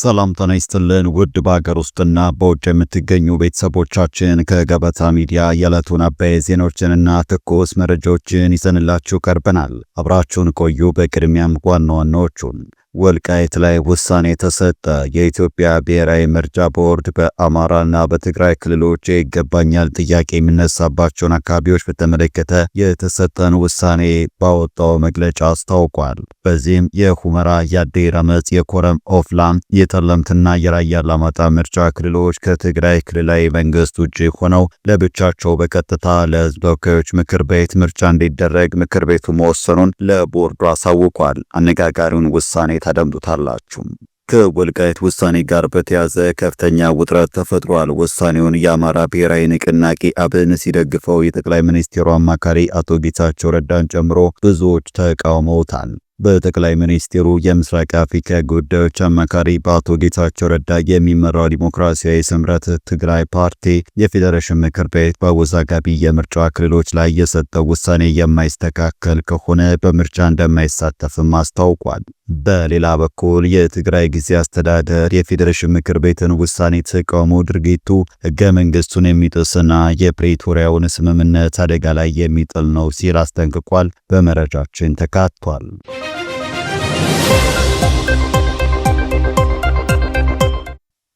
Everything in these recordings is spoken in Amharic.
ሰላም ጤና ይስጥልን ውድ በሀገር ውስጥና በውጭ የምትገኙ ቤተሰቦቻችን ከገበታ ሚዲያ የዕለቱን አበይት ዜናዎችንና ትኩስ መረጃዎችን ይዘንላችሁ ቀርበናል። አብራችሁን ቆዩ። በቅድሚያም ዋና ዋናዎቹን ወልቃይት ላይ ውሳኔ ተሰጠ። የኢትዮጵያ ብሔራዊ ምርጫ ቦርድ በአማራና በትግራይ ክልሎች ይገባኛል ጥያቄ የሚነሳባቸውን አካባቢዎች በተመለከተ የተሰጠን ውሳኔ ባወጣው መግለጫ አስታውቋል። በዚህም የሁመራ፣ የአዲረመጽ፣ የኮረም፣ ኦፍላም፣ የጠለምትና የራያ አላማጣ ምርጫ ክልሎች ከትግራይ ክልላዊ መንግስት ውጭ ሆነው ለብቻቸው በቀጥታ ለሕዝብ ተወካዮች ምክር ቤት ምርጫ እንዲደረግ ምክር ቤቱ መወሰኑን ለቦርዱ አሳውቋል። አነጋጋሪውን ውሳኔ ታደምጡታላችሁ። ከወልቃይት ውሳኔ ጋር በተያዘ ከፍተኛ ውጥረት ተፈጥሯል። ውሳኔውን የአማራ ብሔራዊ ንቅናቄ አብን ሲደግፈው የጠቅላይ ሚኒስትሩ አማካሪ አቶ ጌታቸው ረዳን ጨምሮ ብዙዎች ተቃውመውታል። በጠቅላይ ሚኒስትሩ የምስራቅ አፍሪካ ጉዳዮች አማካሪ በአቶ ጌታቸው ረዳ የሚመራው ዲሞክራሲያዊ ስምረት ትግራይ ፓርቲ የፌዴሬሽን ምክር ቤት በአወዛጋቢ የምርጫ ክልሎች ላይ የሰጠው ውሳኔ የማይስተካከል ከሆነ በምርጫ እንደማይሳተፍም አስታውቋል። በሌላ በኩል የትግራይ ጊዜ አስተዳደር የፌዴሬሽን ምክር ቤትን ውሳኔ ተቃውሞ ድርጊቱ ሕገ መንግስቱን የሚጥስና የፕሪቶሪያውን ስምምነት አደጋ ላይ የሚጥል ነው ሲል አስጠንቅቋል። በመረጃችን ተካቷል።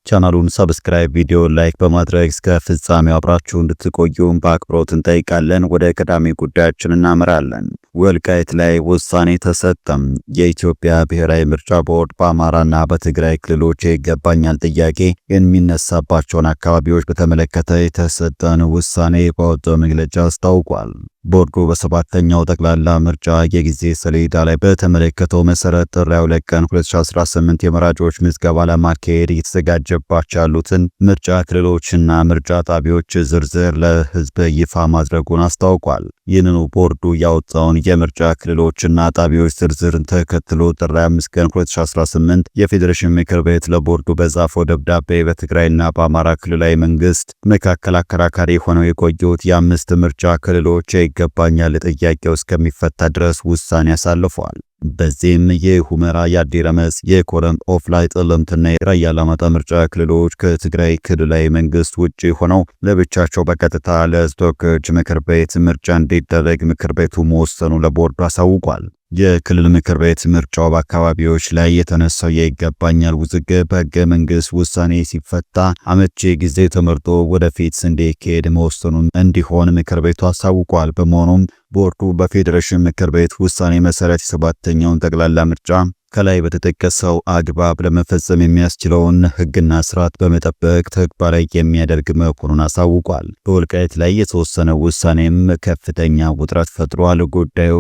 ቻናሉን ሰብስክራይብ፣ ቪዲዮ ላይክ በማድረግ እስከ ፍጻሜው አብራችሁ እንድትቆዩም በአክብሮት እንጠይቃለን። ወደ ቀዳሚ ጉዳያችን እናመራለን። ወልቃይት ላይ ውሳኔ ተሰጠም። የኢትዮጵያ ብሔራዊ ምርጫ ቦርድ በአማራና በትግራይ ክልሎች ይገባኛል ጥያቄ የሚነሳባቸውን አካባቢዎች በተመለከተ የተሰጠን ውሳኔ ባወጣው መግለጫ አስታውቋል። ቦርዱ በሰባተኛው ጠቅላላ ምርጫ የጊዜ ሰሌዳ ላይ በተመለከተው መሰረት ጥር 2 ቀን 2018 የመራጮች ምዝገባ ለማካሄድ እየተዘጋጀባቸው ያሉትን ምርጫ ክልሎችና ምርጫ ጣቢያዎች ዝርዝር ለሕዝብ ይፋ ማድረጉን አስታውቋል። ይህንኑ ቦርዱ ያወጣውን የምርጫ ክልሎችና ጣቢያዎች ዝርዝርን ተከትሎ ጥር 5 ቀን 2018 የፌዴሬሽን ምክር ቤት ለቦርዱ በጻፈው ደብዳቤ በትግራይና በአማራ ክልላዊ መንግስት መካከል አከራካሪ ሆነው የቆዩት የአምስት ምርጫ ክልሎች ይገባኛል ጥያቄው እስከሚፈታ ድረስ ውሳኔ አሳልፈዋል። በዚህም የሁመራ፣ የአዲረመጽ፣ የኮረም፣ ኦፍላ፣ ጠለምትና የራያ አላማጣ ምርጫ ክልሎች ከትግራይ ክልላዊ መንግስት ውጪ ሆነው ለብቻቸው በቀጥታ ለሕዝብ ተወካዮች ምክር ቤት ምርጫ እንዲደረግ ምክር ቤቱ መወሰኑ ለቦርዱ አሳውቋል። የክልል ምክር ቤት ምርጫው በአካባቢዎች ላይ የተነሳው የይገባኛል ውዝግብ በሕገ መንግስት ውሳኔ ሲፈታ አመቺ ጊዜ ተመርጦ ወደፊት እንዲካሄድ መወሰኑን እንዲሆን ምክር ቤቱ አሳውቋል። በመሆኑም ቦርዱ በፌዴሬሽን ምክር ቤት ውሳኔ መሰረት የሰባተኛውን ጠቅላላ ምርጫ ከላይ በተጠቀሰው አግባብ ለመፈጸም የሚያስችለውን ሕግና ስርዓት በመጠበቅ ተግባራዊ የሚያደርግ መሆኑን አሳውቋል። በወልቃይት ላይ የተወሰነ ውሳኔም ከፍተኛ ውጥረት ፈጥሯል። ጉዳዩ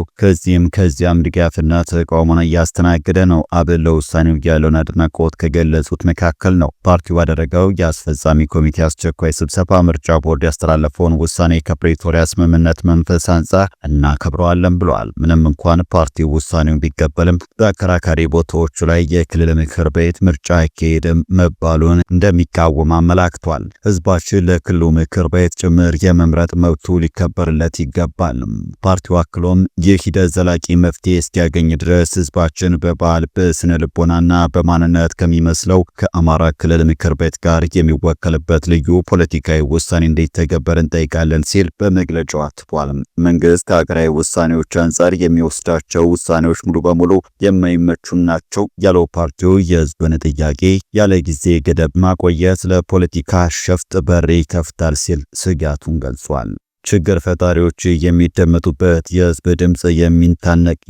ከዚያም ድጋፍና ተቃውሞን እያስተናገደ ነው። አብን ለውሳኔው ያለውን አድናቆት ከገለጹት መካከል ነው። ፓርቲው ባደረገው የአስፈጻሚ ኮሚቴ አስቸኳይ ስብሰባ ምርጫ ቦርድ ያስተላለፈውን ውሳኔ ከፕሪቶሪያ ስምምነት መንፈስ አንጻር እናከብረዋለን ብለዋል። ምንም እንኳን ፓርቲው ውሳኔውን ቢቀበልም በአከራካሪ ቦታዎቹ ላይ የክልል ምክር ቤት ምርጫ አይካሄድም መባሉን እንደሚቃወም አመላክቷል። ህዝባችን ለክልሉ ምክር ቤት ጭምር የመምረጥ መብቱ ሊከበርለት ይገባል። ፓርቲው አክሎም ይህ ሂደት ዘላቂ መፍትሄ እስኪያገኝ ድረስ ህዝባችን በባህል፣ በስነ ልቦናና በማንነት ከሚመስለው ከአማራ ክልል ምክር ቤት ጋር የሚወከልበት ልዩ ፖለቲካዊ ውሳኔ እንዲተገበር እንጠይቃለን ሲል በመግለጫው አትቷል። መንግስት ከሀገራዊ ውሳኔዎች አንጻር የሚወስዳቸው ውሳኔዎች ሙሉ በሙሉ የማይመቹ ናቸው ያለው ፓርቲው የህዝብን ጥያቄ ያለ ጊዜ ገደብ ማቆየት ለፖለቲካ ሸፍጥ በር ይከፍታል ሲል ስጋቱን ገልጿል። ችግር ፈጣሪዎች የሚደመጡበት፣ የህዝብ ድምጽ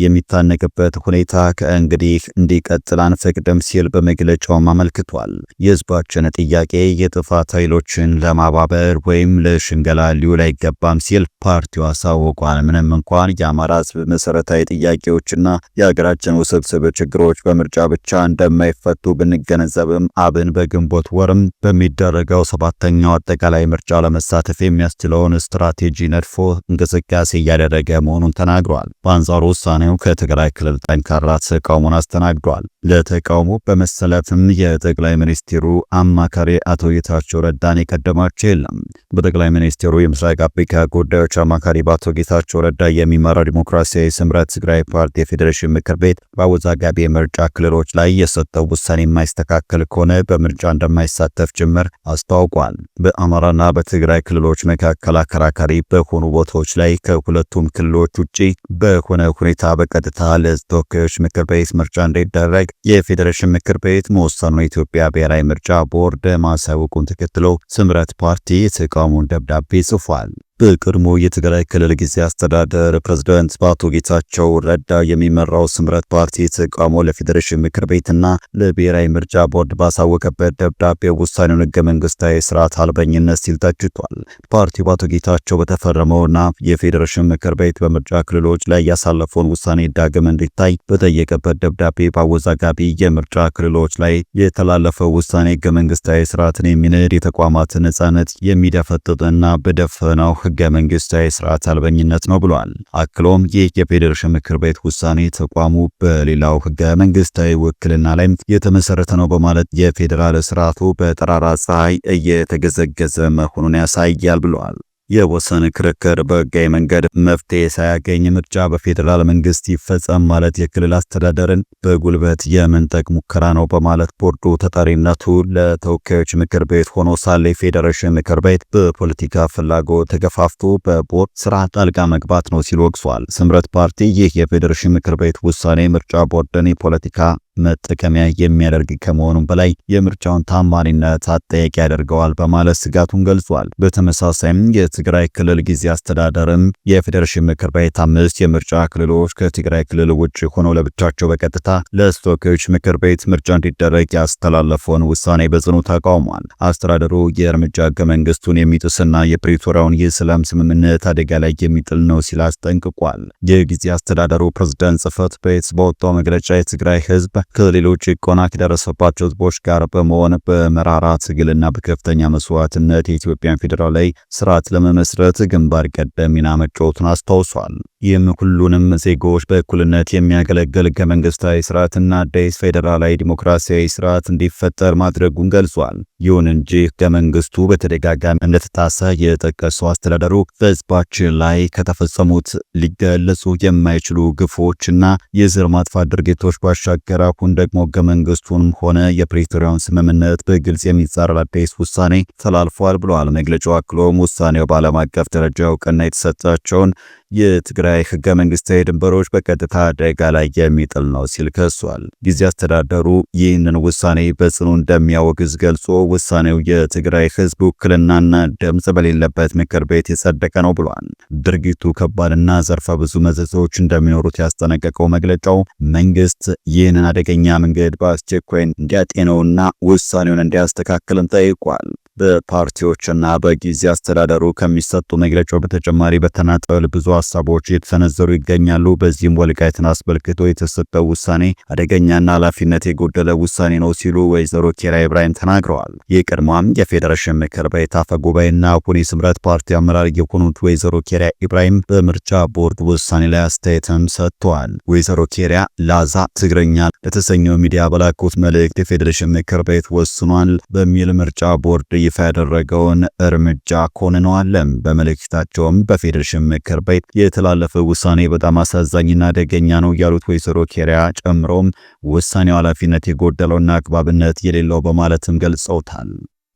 የሚታነቅበት ሁኔታ ከእንግዲህ እንዲቀጥል አንፈቅድም ሲል በመግለጫውም አመልክቷል። የህዝባችን ጥያቄ የጥፋት ኃይሎችን ለማባበር ወይም ለሽንገላ ሊውል አይገባም ሲል ፓርቲው አሳውቋል። ምንም እንኳን የአማራ ህዝብ መሰረታዊ ጥያቄዎችና የሀገራችን ውስብስብ ችግሮች በምርጫ ብቻ እንደማይፈቱ ብንገነዘብም አብን በግንቦት ወርም በሚደረገው ሰባተኛው አጠቃላይ ምርጫ ለመሳተፍ የሚያስችለውን ስትራቴጂ ስትራቴጂ ነድፎ እንቅስቃሴ እያደረገ መሆኑን ተናግሯል። በአንጻሩ ውሳኔው ከትግራይ ክልል ጠንካራ ተቃውሞን አስተናግዷል። ለተቃውሞ በመሰለፍም የጠቅላይ ሚኒስትሩ አማካሪ አቶ ጌታቸው ረዳን የቀደማቸው የለም። በጠቅላይ ሚኒስትሩ የምስራቅ አፍሪካ ጉዳዮች አማካሪ በአቶ ጌታቸው ረዳ የሚመራው ዲሞክራሲያዊ ስምረት ትግራይ ፓርቲ የፌዴሬሽን ምክር ቤት በአወዛጋቢ የምርጫ ክልሎች ላይ የሰጠው ውሳኔ የማይስተካከል ከሆነ በምርጫ እንደማይሳተፍ ጭምር አስታውቋል። በአማራና በትግራይ ክልሎች መካከል አከራካሪ በሆኑ ቦታዎች ላይ ከሁለቱም ክልሎች ውጪ በሆነ ሁኔታ በቀጥታ ለሕዝብ ተወካዮች ምክር ቤት ምርጫ እንዲደረግ የፌዴሬሽን ምክር ቤት መወሰኑ የኢትዮጵያ ብሔራዊ ምርጫ ቦርድ ማሳወቁን ተከትሎ ስምረት ፓርቲ የተቃውሞን ደብዳቤ ጽፏል። በቀድሞ የትግራይ ክልል ጊዜ አስተዳደር ፕሬዝዳንት በአቶ ጌታቸው ረዳ የሚመራው ስምረት ፓርቲ ተቃውሞ ለፌዴሬሽን ምክር ቤትና ለብሔራዊ ምርጫ ቦርድ ባሳወቀበት ደብዳቤ ውሳኔውን ሕገ መንግስታዊ ስርዓት አልበኝነት ሲል ተችቷል። ፓርቲው በአቶ ጌታቸው በተፈረመውና የፌዴሬሽን ምክር ቤት በምርጫ ክልሎች ላይ ያሳለፈውን ውሳኔ ዳግም እንዲታይ በጠየቀበት ደብዳቤ በአወዛጋቢ የምርጫ ክልሎች ላይ የተላለፈው ውሳኔ ሕገ መንግስታዊ ስርዓትን የሚንድ የተቋማትን ነጻነት የሚደፈጥጥና በደፈናው ሕገ መንግስታዊ ስርዓት አልበኝነት ነው ብሏል። አክሎም ይህ የፌዴሬሽን ምክር ቤት ውሳኔ ተቋሙ በሌላው ሕገ መንግስታዊ ውክልና ላይ የተመሰረተ ነው በማለት የፌዴራል ስርዓቱ በጠራራ ፀሐይ እየተገዘገዘ መሆኑን ያሳያል ብሏል። የወሰን ክርክር በሕጋዊ መንገድ መፍትሄ ሳያገኝ ምርጫ በፌዴራል መንግስት ይፈጸም ማለት የክልል አስተዳደርን በጉልበት የመንጠቅ ሙከራ ነው በማለት ቦርዱ ተጠሪነቱ ለተወካዮች ምክር ቤት ሆኖ ሳለ የፌዴሬሽን ምክር ቤት በፖለቲካ ፍላጎት ተገፋፍቶ በቦርድ ስራ ጣልቃ መግባት ነው ሲል ወቅሷል። ስምረት ፓርቲ ይህ የፌዴሬሽን ምክር ቤት ውሳኔ ምርጫ ቦርድን የፖለቲካ መጠቀሚያ የሚያደርግ ከመሆኑም በላይ የምርጫውን ታማኒነት አጠያቂ ያደርገዋል በማለት ስጋቱን ገልጿል። በተመሳሳይም የትግራይ ክልል ጊዜ አስተዳደርም የፌዴሬሽን ምክር ቤት 5 የምርጫ ክልሎች ከትግራይ ክልል ውጭ ሆነው ለብቻቸው በቀጥታ ለተወካዮች ምክር ቤት ምርጫ እንዲደረግ ያስተላለፈውን ውሳኔ በጽኑ ተቃውሟል። አስተዳደሩ የእርምጃ ሕገ መንግስቱን የሚጥስና የፕሪቶሪያውን የሰላም ስምምነት አደጋ ላይ የሚጥል ነው ሲል አስጠንቅቋል። የጊዜ አስተዳደሩ ፕሬዝዳንት ጽሕፈት ቤት በወጣው መግለጫ የትግራይ ህዝብ ከሌሎች ጭቆና ከደረሰባቸው ህዝቦች ጋር በመሆን በመራራ ትግልና በከፍተኛ መስዋዕትነት የኢትዮጵያን ፌዴራላዊ ስርዓት ለመመስረት ግንባር ቀደም ሚና መጫወቱን አስታውሷል። ይህም ሁሉንም ዜጎች በእኩልነት የሚያገለግል ሕገ መንግስታዊ ስርዓትና አዲስ ፌዴራላዊ ዲሞክራሲያዊ ስርዓት እንዲፈጠር ማድረግን ገልጿል። ይሁን እንጂ ሕገ መንግስቱ በተደጋጋሚ እንደተጣሰ የጠቀሰው አስተዳደሩ በህዝባችን ላይ ከተፈጸሙት ሊገለጹ የማይችሉ ግፎችና የዘር ማጥፋት ድርጊቶች ባሻገር አሁን ደግሞ ሕገ መንግስቱንም ሆነ የፕሪቶሪያውን ስምምነት በግልጽ የሚጻረር አዲስ ውሳኔ ተላልፏል ብለዋል። መግለጫው አክሎም ውሳኔው በዓለም አቀፍ ደረጃ እውቅና የተሰጣቸውን የትግራይ ሕገ መንግስታዊ ድንበሮች በቀጥታ አደጋ ላይ የሚጥል ነው ሲል ከሷል። ጊዜ አስተዳደሩ ይህንን ውሳኔ በጽኑ እንደሚያወግዝ ገልጾ ውሳኔው የትግራይ ህዝብ ውክልናና ድምጽ በሌለበት ምክር ቤት የጸደቀ ነው ብሏል። ድርጊቱ ከባድና ዘርፈ ብዙ መዘዞች እንደሚኖሩት ያስጠነቀቀው መግለጫው መንግስት ይህንን አደገኛ መንገድ በአስቸኳይ እንዲያጤነውና ውሳኔውን እንዲያስተካክልም ጠይቋል። በፓርቲዎችና በጊዜ አስተዳደሩ ከሚሰጡ መግለጫው በተጨማሪ በተናጠል ብዙ ሀሳቦች እየተሰነዘሩ ይገኛሉ። በዚህም ወልቃይትን አስመልክቶ የተሰጠው ውሳኔ አደገኛና ኃላፊነት የጎደለ ውሳኔ ነው ሲሉ ወይዘሮ ኬሪያ ኢብራሂም ተናግረዋል። የቀድሞም የፌዴሬሽን ምክር ቤት አፈ ጉባኤና አሁን የስምረት ፓርቲ አመራር የሆኑት ወይዘሮ ኬሪያ ኢብራሂም በምርጫ ቦርድ ውሳኔ ላይ አስተያየትም ሰጥተዋል። ወይዘሮ ኬሪያ ላዛ ትግረኛ ለተሰኘው ሚዲያ በላኩት መልእክት የፌዴሬሽን ምክር ቤት ወስኗል በሚል ምርጫ ቦርድ ይፋ ያደረገውን እርምጃ ኮንነዋል። በመልእክታቸውም በፌዴሬሽን ምክር ቤት የተላለፈው ውሳኔ በጣም አሳዛኝና አደገኛ ነው ያሉት ወይዘሮ ኬሪያ ጨምሮም ውሳኔው ኃላፊነት የጎደለውና አግባብነት የሌለው በማለትም ገልጸውታል።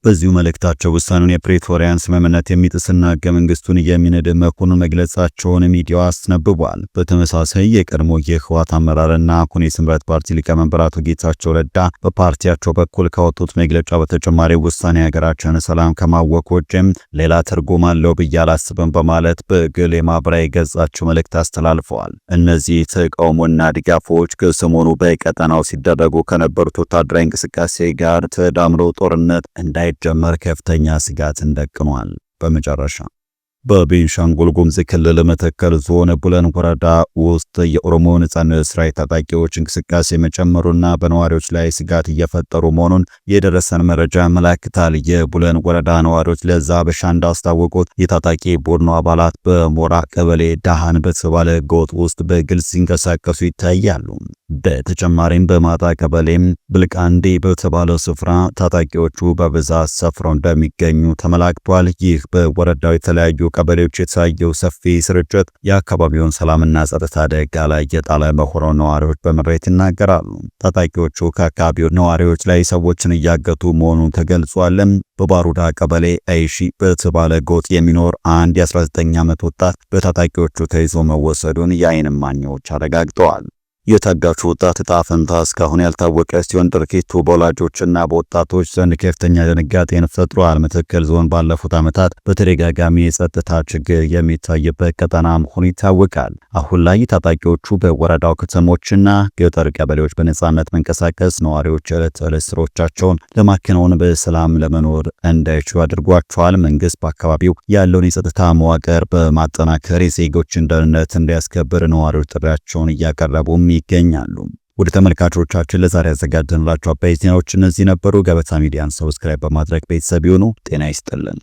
በዚሁ መልእክታቸው ውሳኔውን የፕሪቶሪያን ስምምነት የሚጥስና ሕገ መንግስቱን የሚንድ መሆኑን መግለጻቸውን ሚዲያው አስነብቧል። በተመሳሳይ የቀድሞ የህወሓት አመራርና አሁን የስምረት ፓርቲ ሊቀመንበር አቶ ጌታቸው ረዳ በፓርቲያቸው በኩል ካወጡት መግለጫ በተጨማሪ ውሳኔ ሀገራችን ሰላም ከማወክ ውጭም ሌላ ትርጉም አለው ብዬ አላስብም በማለት በግል የማህበራዊ ገጻቸው መልእክት አስተላልፈዋል። እነዚህ ተቃውሞና ድጋፎች ከሰሞኑ በቀጠናው ሲደረጉ ከነበሩት ወታደራዊ እንቅስቃሴ ጋር ተዳምሮ ጦርነት እንዳይጀመር ከፍተኛ ስጋትን ደቅኗል። በመጨረሻ በቤንሻንጉል ጉሙዝ ክልል መተከል ዞን ቡለን ወረዳ ውስጥ የኦሮሞ ነጻነት ሰራዊት ታጣቂዎች እንቅስቃሴ መጨመሩና በነዋሪዎች ላይ ስጋት እየፈጠሩ መሆኑን የደረሰን መረጃ ያመለክታል። የቡለን ወረዳ ነዋሪዎች ለዛ በሻ እንዳስታወቁት የታጣቂ ቡድኑ አባላት በሞራ ቀበሌ ዳሃን በተባለ ጎጥ ውስጥ በግልጽ ሲንቀሳቀሱ ይታያሉ። በተጨማሪም በማጣ ቀበሌም ብልቃንዴ በተባለው ስፍራ ታጣቂዎቹ በብዛት ሰፍረው እንደሚገኙ ተመላክቷል። ይህ በወረዳው የተለያዩ ቀበሌዎች የታየው ሰፊ ስርጭት የአካባቢውን ሰላምና ጸጥታ አደጋ ላይ የጣለ መሆኑን ነዋሪዎች በምሬት ይናገራሉ። ታጣቂዎቹ ከአካባቢው ነዋሪዎች ላይ ሰዎችን እያገቱ መሆኑን ተገልጿል። በባሩዳ ቀበሌ አይሺ በተባለ ጎጥ የሚኖር አንድ የ19 ዓመት ወጣት በታጣቂዎቹ ተይዞ መወሰዱን የዓይን እማኞች አረጋግጠዋል። የታጋቹ ወጣት ዕጣ ፈንታ እስካሁን ያልታወቀ ሲሆን ድርጊቱ በወላጆችና በወጣቶች ዘንድ ከፍተኛ ድንጋጤን ፈጥሯል። መተከል ዞን ባለፉት ዓመታት በተደጋጋሚ የጸጥታ ችግር የሚታይበት ቀጠና መሆኑ ይታወቃል። አሁን ላይ ታጣቂዎቹ በወረዳው ከተሞችና ገጠር ቀበሌዎች በነጻነት መንቀሳቀስ ነዋሪዎች ዕለት ተዕለት ስራዎቻቸውን ለማከናወን በሰላም ለመኖር እንዳይችሉ አድርጓቸዋል። መንግስት በአካባቢው ያለውን የጸጥታ መዋቅር በማጠናከር የዜጎችን ደህንነት እንዲያስከብር ነዋሪዎች ጥሪያቸውን እያቀረቡ ይገኛሉ። ወደ ተመልካቾቻችን ለዛሬ ያዘጋጀንላችሁ አበይት ዜናዎች እነዚህ ነበሩ። ገበታ ሚዲያን ሰብስክራይብ በማድረግ ቤተሰብ ይሁኑ። ጤና ይስጥልን።